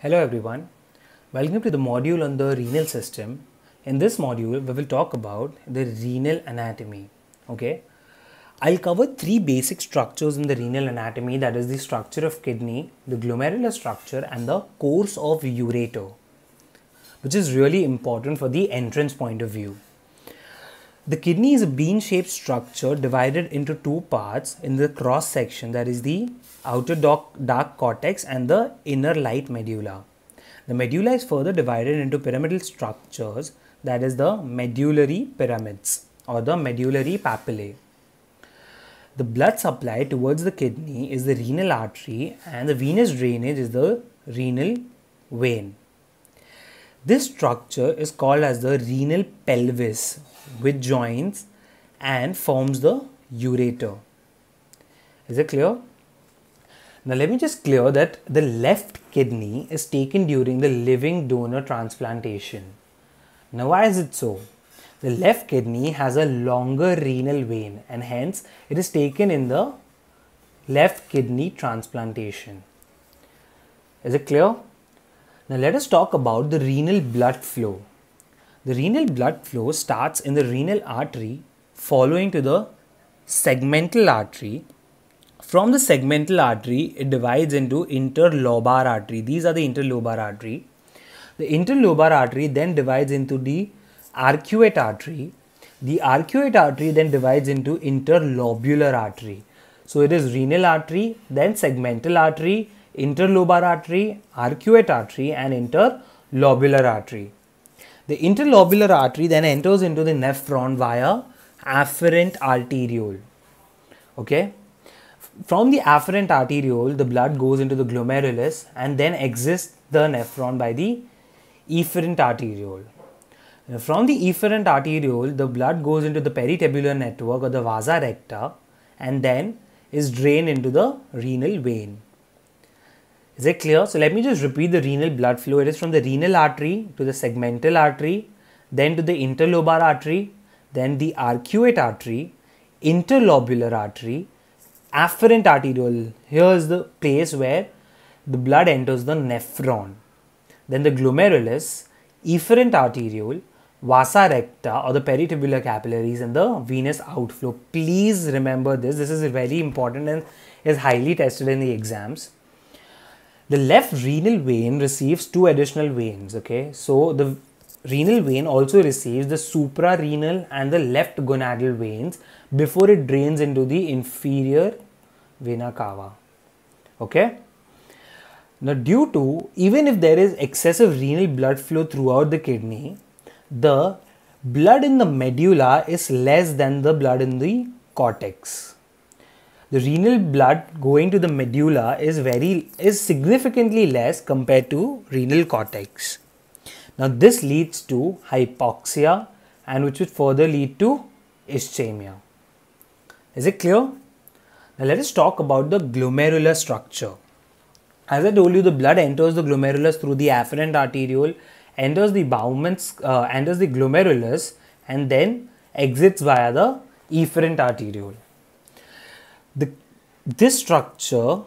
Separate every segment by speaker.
Speaker 1: Hello everyone, welcome to the module on the renal system. In this module, we will talk about the renal anatomy. Okay, I'll cover three basic structures in the renal anatomy, that is the structure of kidney, the glomerular structure and the course of ureter, which is really important for the entrance point of view. The kidney is a bean-shaped structure divided into two parts in the cross section, that is the outer dark cortex and the inner light medulla. The medulla is further divided into pyramidal structures, that is the medullary pyramids or the medullary papillae. The blood supply towards the kidney is the renal artery and the venous drainage is the renal vein. This structure is called as the renal pelvis, which joins and forms the ureter. Is it clear? Now let me just clear that the left kidney is taken during the living donor transplantation. Now why is it so? The left kidney has a longer renal vein and hence it is taken in the left kidney transplantation. Is it clear? Now let us talk about the renal blood flow. The renal blood flow starts in the renal artery following to the segmental artery. From the segmental artery, it divides into interlobar artery. These are the interlobar artery. The interlobar artery then divides into the arcuate artery. The arcuate artery then divides into interlobular artery. So it is renal artery, then segmental artery, interlobar artery, arcuate artery and interlobular artery. The interlobular artery then enters into the nephron via afferent arteriole. Okay. From the afferent arteriole, the blood goes into the glomerulus and then exits the nephron by the efferent arteriole. From the efferent arteriole, the blood goes into the peritubular network or the vasa recta and then is drained into the renal vein. Is it clear? So let me just repeat the renal blood flow. It is from the renal artery to the segmental artery, then to the interlobar artery, then the arcuate artery, interlobular artery, afferent arteriole. Here is the place where the blood enters the nephron. Then the glomerulus, efferent arteriole, vasa recta or the peritubular capillaries and the venous outflow. Please remember this. This is very important and is highly tested in the exams. The left renal vein receives two additional veins. Okay, so the renal vein also receives the suprarenal and the left gonadal veins before it drains into the inferior vena cava. Okay. Now, due to, even if there is excessive renal blood flow throughout the kidney, the blood in the medulla is less than the blood in the cortex. The renal blood going to the medulla is significantly less compared to renal cortex. Now this leads to hypoxia and which would further lead to ischemia. Is it clear? Now let us talk about the glomerular structure. As I told you, the blood enters the glomerulus through the afferent arteriole, enters the enters the glomerulus and then exits via the efferent arteriole. This structure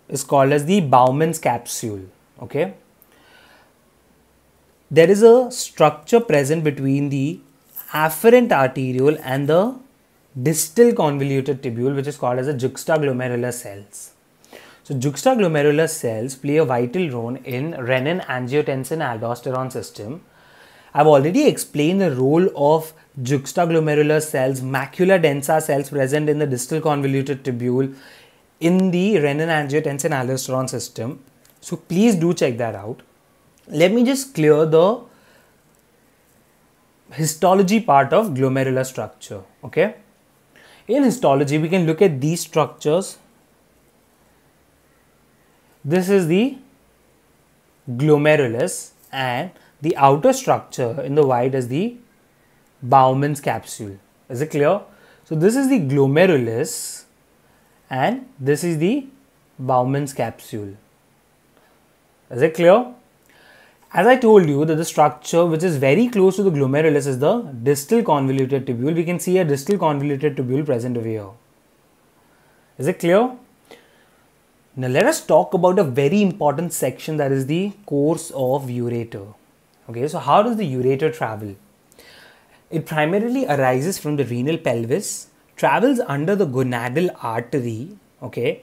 Speaker 1: is called as the Bowman's capsule. Okay. There is a structure present between the afferent arteriole and the distal convoluted tubule, which is called as the juxtaglomerular cells. So juxtaglomerular cells play a vital role in renin-angiotensin-aldosterone system. I've already explained the role of juxtaglomerular cells, macula densa cells present in the distal convoluted tubule in the renin-angiotensin-aldosterone system. So please do check that out. Let me just clear the histology part of glomerular structure. Okay. In histology, we can look at these structures. This is the glomerulus and the outer structure in the white is the Bowman's capsule. Is it clear? So this is the glomerulus and this is the Bowman's capsule. Is it clear? As I told you that the structure which is very close to the glomerulus is the distal convoluted tubule. We can see a distal convoluted tubule present over here. Is it clear? Now let us talk about a very important section, that is the course of ureter. Okay, so how does the ureter travel? It primarily arises from the renal pelvis, travels under the gonadal artery, okay,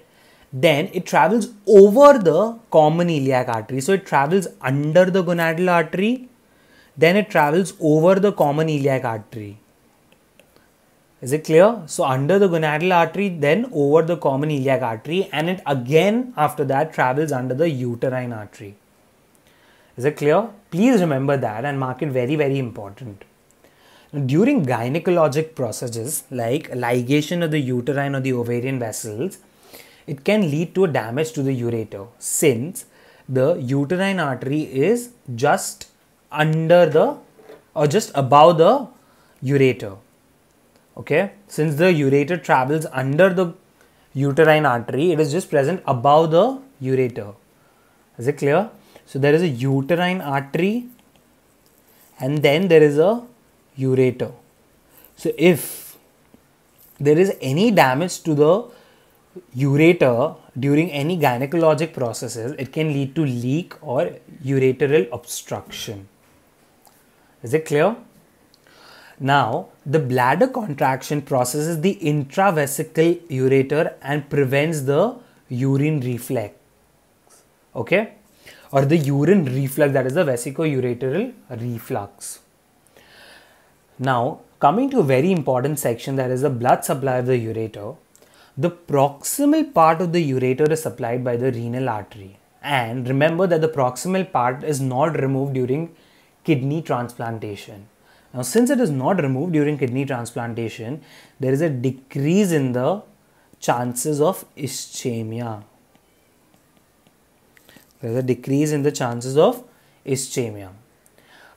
Speaker 1: then it travels over the common iliac artery. So it travels under the gonadal artery, then it travels over the common iliac artery. Is it clear? So under the gonadal artery, then over the common iliac artery, and it again after that travels under the uterine artery. Is it clear? Please remember that and mark it very, very important. During gynecologic processes like ligation of the uterine or the ovarian vessels, it can lead to a damage to the ureter, since the uterine artery is just under the or just above the ureter. Okay, since the ureter travels under the uterine artery, it is just present above the ureter. Is it clear? So there is a uterine artery and then there is a ureter. So if there is any damage to the ureter during any gynecologic processes, it can lead to leak or ureteral obstruction. Is it clear? Now, the bladder contraction processes the intravesical ureter and prevents the urine reflex. Okay? Or the urine reflux, that is the vesicoureteral reflux. Now, coming to a very important section, that is the blood supply of the ureter. The proximal part of the ureter is supplied by the renal artery. And remember that the proximal part is not removed during kidney transplantation. Now, since it is not removed during kidney transplantation, there is a decrease in the chances of ischemia. There is a decrease in the chances of ischemia.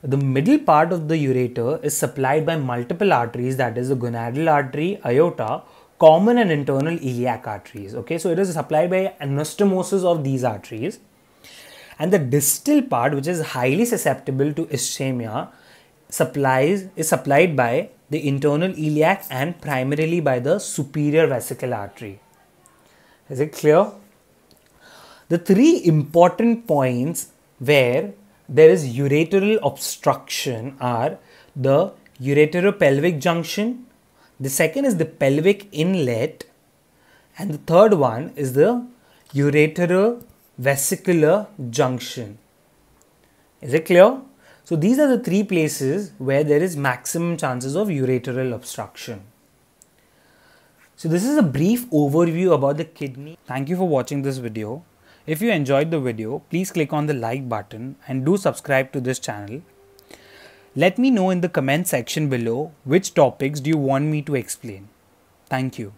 Speaker 1: The middle part of the ureter is supplied by multiple arteries, that is the gonadal artery, aorta, common and internal iliac arteries. Okay, so it is supplied by anastomosis of these arteries. And the distal part, which is highly susceptible to ischemia, is supplied by the internal iliac and primarily by the superior vesical artery. Is it clear? The three important points where there is ureteral obstruction are the ureteropelvic junction, the second is the pelvic inlet, and the third one is the ureterovesicular junction. Is it clear? So these are the three places where there is maximum chances of ureteral obstruction. So this is a brief overview about the kidney. Thank you for watching this video. If you enjoyed the video, please click on the like button and do subscribe to this channel. Let me know in the comment section below which topics do you want me to explain. Thank you.